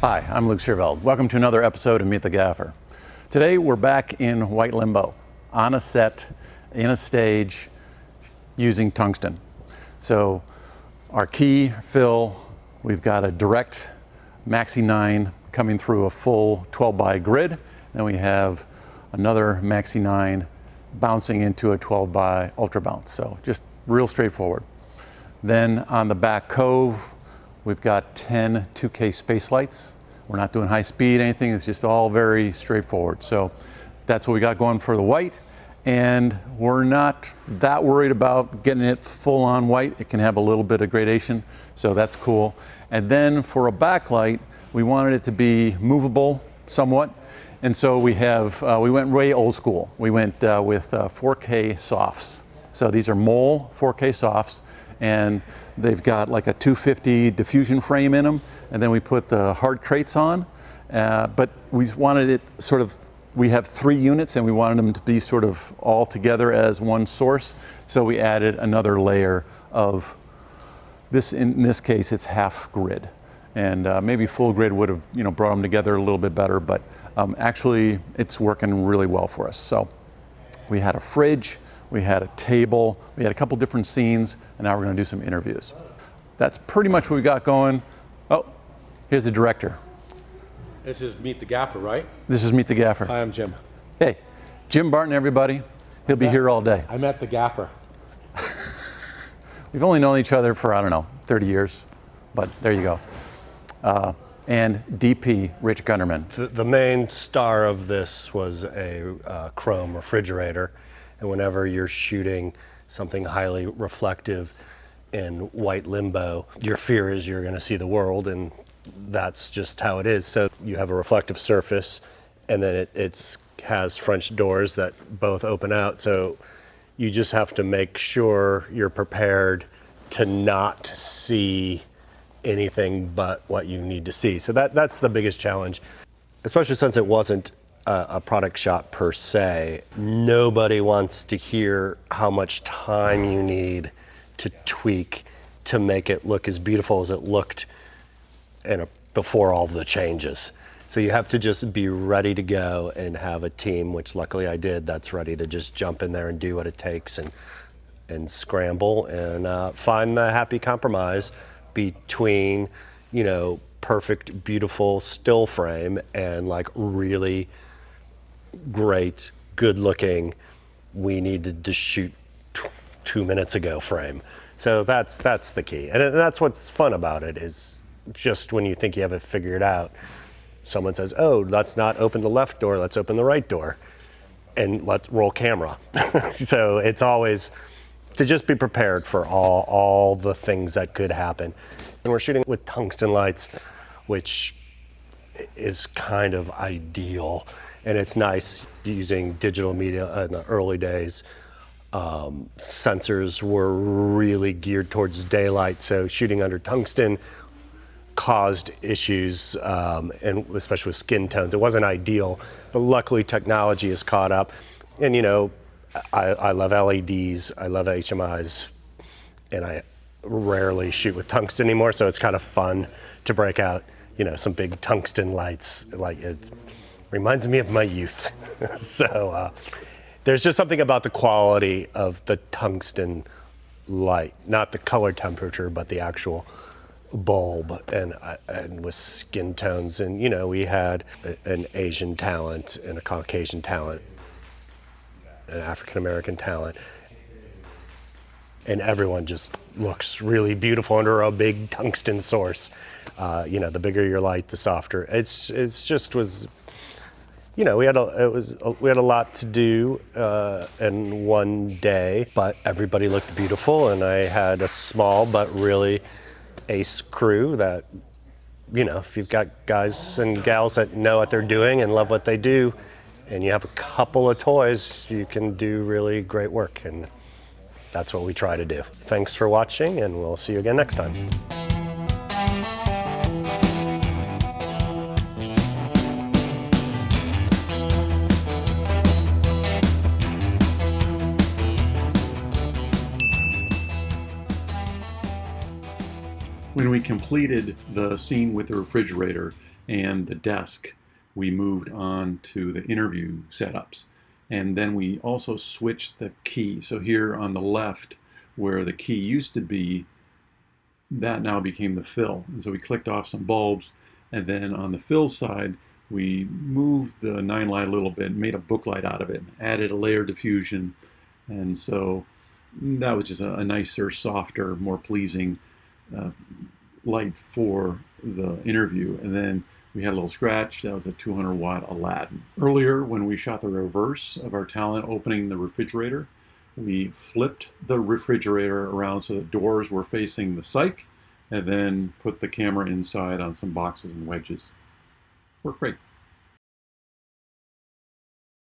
Hi, I'm Luke Scherveld. Welcome to another episode of Meet the Gaffer. Today we're back in white limbo, on a set, in a stage, using tungsten. So our key fill, we've got a direct Maxi 9 coming through a full 12 by grid. Then we have another Maxi 9 bouncing into a 12 by ultra bounce. So just real straightforward. Then on the back cove, we've got 10 2K space lights. We're not doing high speed, anything, it's just all very straightforward. So that's what we got going for the white. And we're not that worried about getting it full on white. It can have a little bit of gradation, so that's cool. And then for a backlight, we wanted it to be movable somewhat. And so we went way old school. We went with 4K softs. So these are Mole 4K softs, and they've got like a 250 diffusion frame in them, and then we put the hard crates on. But we wanted it sort of, we have 3 units and we wanted them to be sort of all together as one source. So we added another layer of this. In this case, it's half grid. And maybe full grid would have brought them together a little bit better, but actually it's working really well for us. So we had a fridge, we had a table, we had a couple different scenes, and now we're gonna do some interviews. That's pretty much what we got going. Oh, here's the director. This is Meet the Gaffer, right? This is Meet the Gaffer. Hi, I'm Jim. Hey, Jim Barton, everybody. He'll be here all day. I met the Gaffer. We've only known each other for, I don't know, 30 years, but there you go. And DP Rich Gunderman. The main star of this was a chrome refrigerator, and whenever you're shooting something highly reflective in white limbo, your fear is you're going to see the world, and that's just how it is. So you have a reflective surface, and then it has French doors that both open out, so you just have to make sure you're prepared to not see anything but what you need to see. So that's the biggest challenge, especially since it wasn't a product shot per se. Nobody wants to hear how much time you need to tweak to make it look as beautiful as it looked before all the changes. So you have to just be ready to go and have a team, which luckily I did, that's ready to just jump in there and do what it takes and scramble and find the happy compromise between, perfect, beautiful still frame and like really great, good looking, we needed to shoot 2 minutes ago frame. So that's the key. And that's what's fun about it, is just when you think you have it figured out, someone says, oh, let's not open the left door, let's open the right door, and let's roll camera. So it's always to just be prepared for all the things that could happen. And we're shooting with tungsten lights, which is kind of ideal. And it's nice using digital media in the early days. Sensors were really geared towards daylight, so shooting under tungsten caused issues, and especially with skin tones. It wasn't ideal, but luckily technology has caught up. And I love LEDs, I love HMIs, and I rarely shoot with tungsten anymore, so it's kind of fun to break out, some big tungsten lights. Like, it reminds me of my youth. So there's just something about the quality of the tungsten light, not the color temperature, but the actual bulb, and with skin tones. And we had an Asian talent and a Caucasian talent, an African American talent, and everyone just looks really beautiful under a big tungsten source. The bigger your light, the softer. It's just was, we had a lot to do in one day, but everybody looked beautiful, and I had a small but really ace crew that, if you've got guys and gals that know what they're doing and love what they do, and you have a couple of toys, you can do really great work, and that's what we try to do. Thanks for watching, and we'll see you again next time. When we completed the scene with the refrigerator, and the desk, we moved on to the interview setups. And then we also switched the key. So here on the left, where the key used to be, that now became the fill. And so we clicked off some bulbs, and then on the fill side, we moved the 9 light a little bit, made a book light out of it, added a layer diffusion, and so that was just a nicer, softer, more pleasing light for the interview. And then we had a little scratch. That was a 200 watt Aladdin. Earlier, when we shot the reverse of our talent opening the refrigerator, we flipped the refrigerator around so the doors were facing the cyc, and then put the camera inside on some boxes and wedges. Worked great.